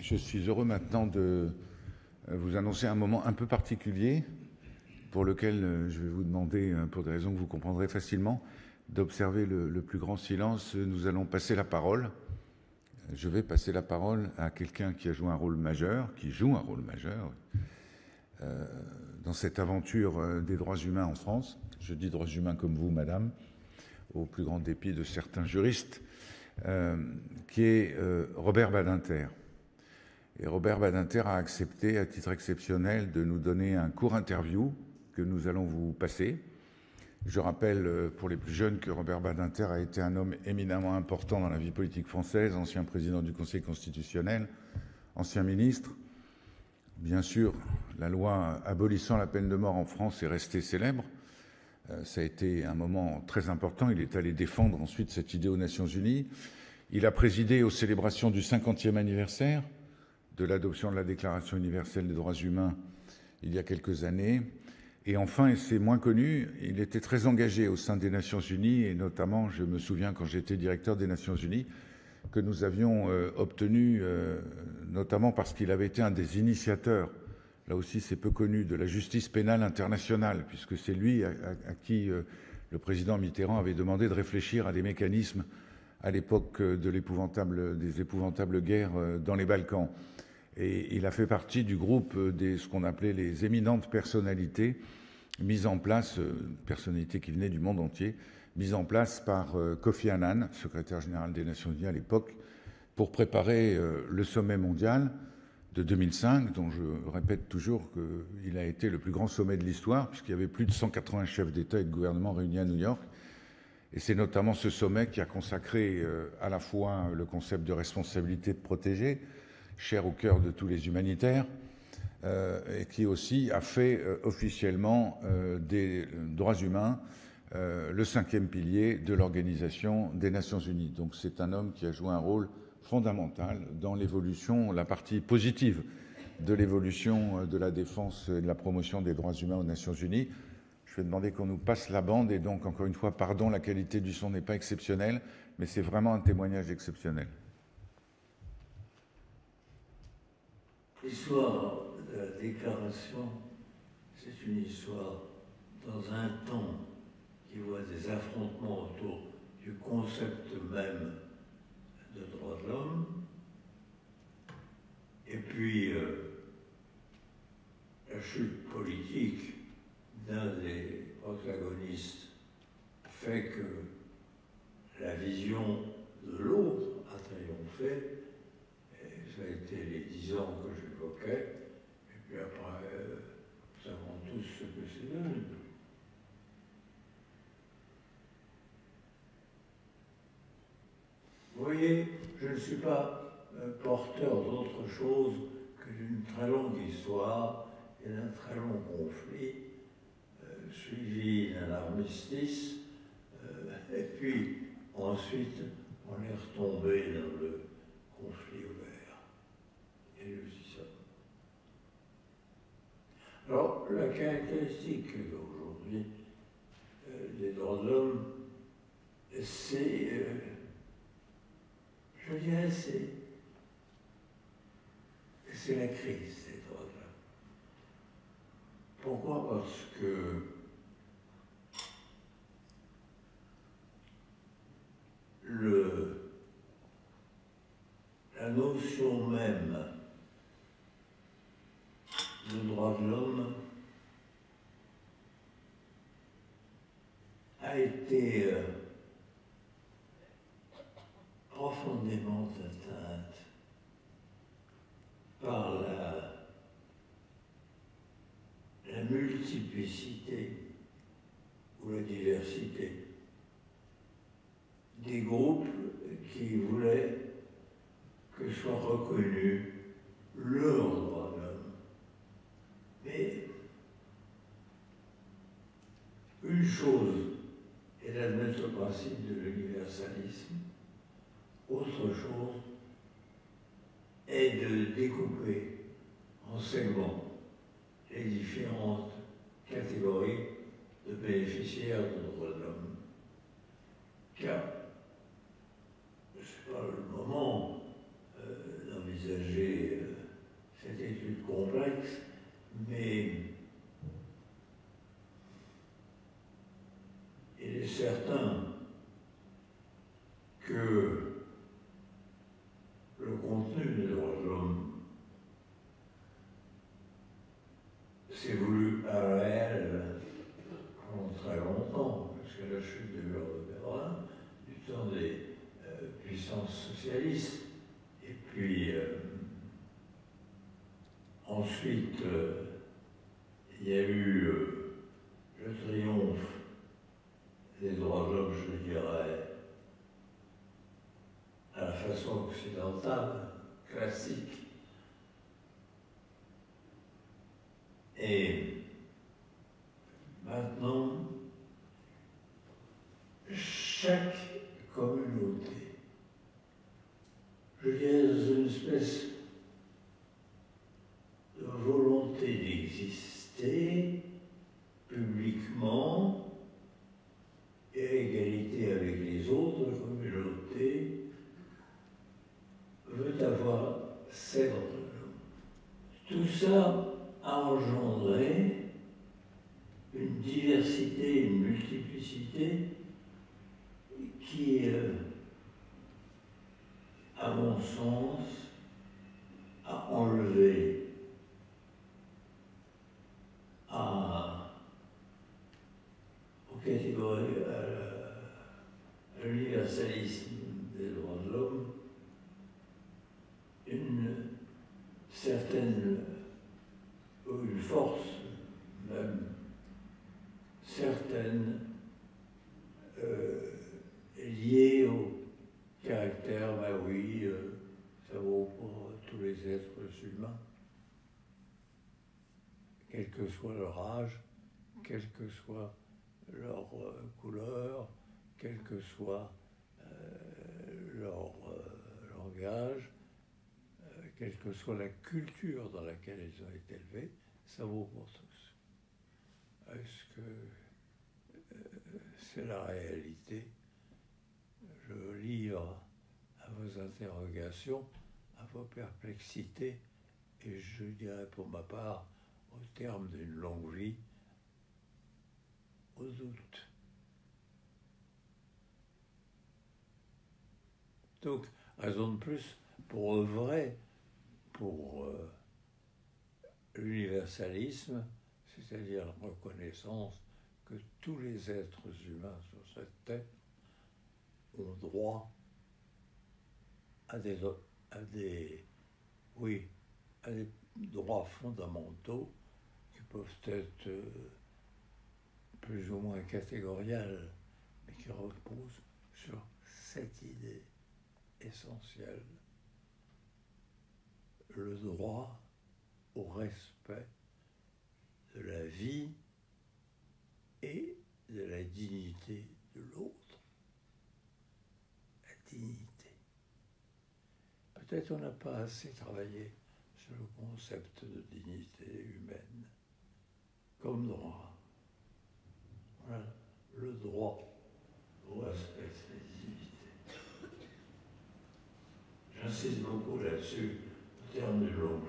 Je suis heureux maintenant de vous annoncer un moment un peu particulier pour lequel je vais vous demander, pour des raisons que vous comprendrez facilement, d'observer le plus grand silence. Nous allons passer la parole. Je vais passer la parole à quelqu'un qui a joué un rôle majeur, qui joue un rôle majeur dans cette aventure des droits humains en France. Je dis droits humains comme vous, madame, au plus grand dépit de certains juristes, qui est Robert Badinter. Et Robert Badinter a accepté, à titre exceptionnel, de nous donner un court interview que nous allons vous passer. Je rappelle pour les plus jeunes que Robert Badinter a été un homme éminemment important dans la vie politique française, ancien président du Conseil constitutionnel, ancien ministre. Bien sûr, la loi abolissant la peine de mort en France est restée célèbre. Ça a été un moment très important. Il est allé défendre ensuite cette idée aux Nations Unies. Il a présidé aux célébrations du 50e anniversaire de l'adoption de la Déclaration universelle des droits humains il y a quelques années. Et enfin, et c'est moins connu, il était très engagé au sein des Nations Unies, et notamment, je me souviens quand j'étais directeur des Nations Unies, que nous avions obtenu, notamment parce qu'il avait été un des initiateurs, là aussi c'est peu connu, de la justice pénale internationale, puisque c'est lui à qui le président Mitterrand avait demandé de réfléchir à des mécanismes à l'époque des épouvantables guerres dans les Balkans. Et il a fait partie du groupe de ce qu'on appelait les éminentes personnalités, mises en place, personnalités qui venaient du monde entier, mises en place par Kofi Annan, secrétaire général des Nations Unies à l'époque, pour préparer le sommet mondial de 2005, dont je répète toujours qu'il a été le plus grand sommet de l'histoire, puisqu'il y avait plus de 180 chefs d'État et de gouvernement réunis à New York. Et c'est notamment ce sommet qui a consacré à la fois le concept de responsabilité de protéger, cher au cœur de tous les humanitaires, et qui aussi a fait officiellement des droits humains le 5e pilier de l'Organisation des Nations Unies. Donc c'est un homme qui a joué un rôle fondamental dans l'évolution, la partie positive de l'évolution de la défense et de la promotion des droits humains aux Nations Unies. Je vais demander qu'on nous passe la bande, et donc encore une fois, pardon, la qualité du son n'est pas exceptionnelle, mais c'est vraiment un témoignage exceptionnel. L'histoire de la déclaration, c'est une histoire dans un temps qui voit des affrontements autour du concept même de droits de l'homme, et puis la chute politique d'un des protagonistes fait que la vision de l'autre a triomphé. Ça a été les 10 ans que j'évoquais, et puis après, nous savons tous ce que c'est devenu. Vous voyez, je ne suis pas porteur d'autre chose que d'une très longue histoire et d'un très long conflit, suivi d'un armistice, et puis ensuite on est retombé dans le conflit ouvert. Et nous y sommes. Alors, la caractéristique aujourd'hui des droits de l'homme, c'est, je dirais, c'est la crise des droits de l'homme. Pourquoi? Parce que la notion même de droit de l'homme a été profondément atteinte par la multiplicité ou la diversité des groupes qui voulaient que soit reconnu leur droit de l'homme. Mais une chose est d'admettre le principe de l'universalisme, autre chose est de découper en segments les différentes catégories de bénéficiaires de droits de l'homme. Car ce n'est pas le moment d'envisager complexe, mais il est certain que le contenu des droits de l'homme s'est voulu à réel pendant très longtemps, jusqu'à la chute du mur de Berlin, du temps des puissances socialistes. Et puis ensuite, il y a eu le triomphe des droits de l'homme, je dirais, à la façon occidentale, classique. Et maintenant, chaque communauté, je dirais dans une espèce de volonté d'exister publiquement et à égalité avec les autres communautés, veut avoir ses droits de l'homme. Tout ça a engendré une diversité, une multiplicité qui, à mon sens, a enlevé aux catégories, à l'universalisme des droits de l'homme, une certaine, une force même certaine liée au caractère, ben oui, ça vaut pour tous les êtres humains, quel que soit leur âge, quelle que soit leur couleur, quel que soit leur langage, quelle que soit la culture dans laquelle ils ont été élevés, ça vaut pour tous. Est-ce que c'est la réalité? Je livre à vos interrogations, à vos perplexités, et je dirais pour ma part, au terme d'une longue vie, au doute. Donc, raison de plus pour œuvrer pour l'universalisme, c'est-à-dire la reconnaissance que tous les êtres humains sur cette terre ont droit à des droits fondamentaux qui peuvent être plus ou moins catégoriels, mais qui reposent sur cette idée essentielle: le droit au respect de la vie et de la dignité de l'autre. La dignité. Peut-être on n'a pas assez travaillé sur le concept de dignité humaine comme droit. Voilà, le droit au respect de la dignité. J'insiste beaucoup là-dessus au terme du long.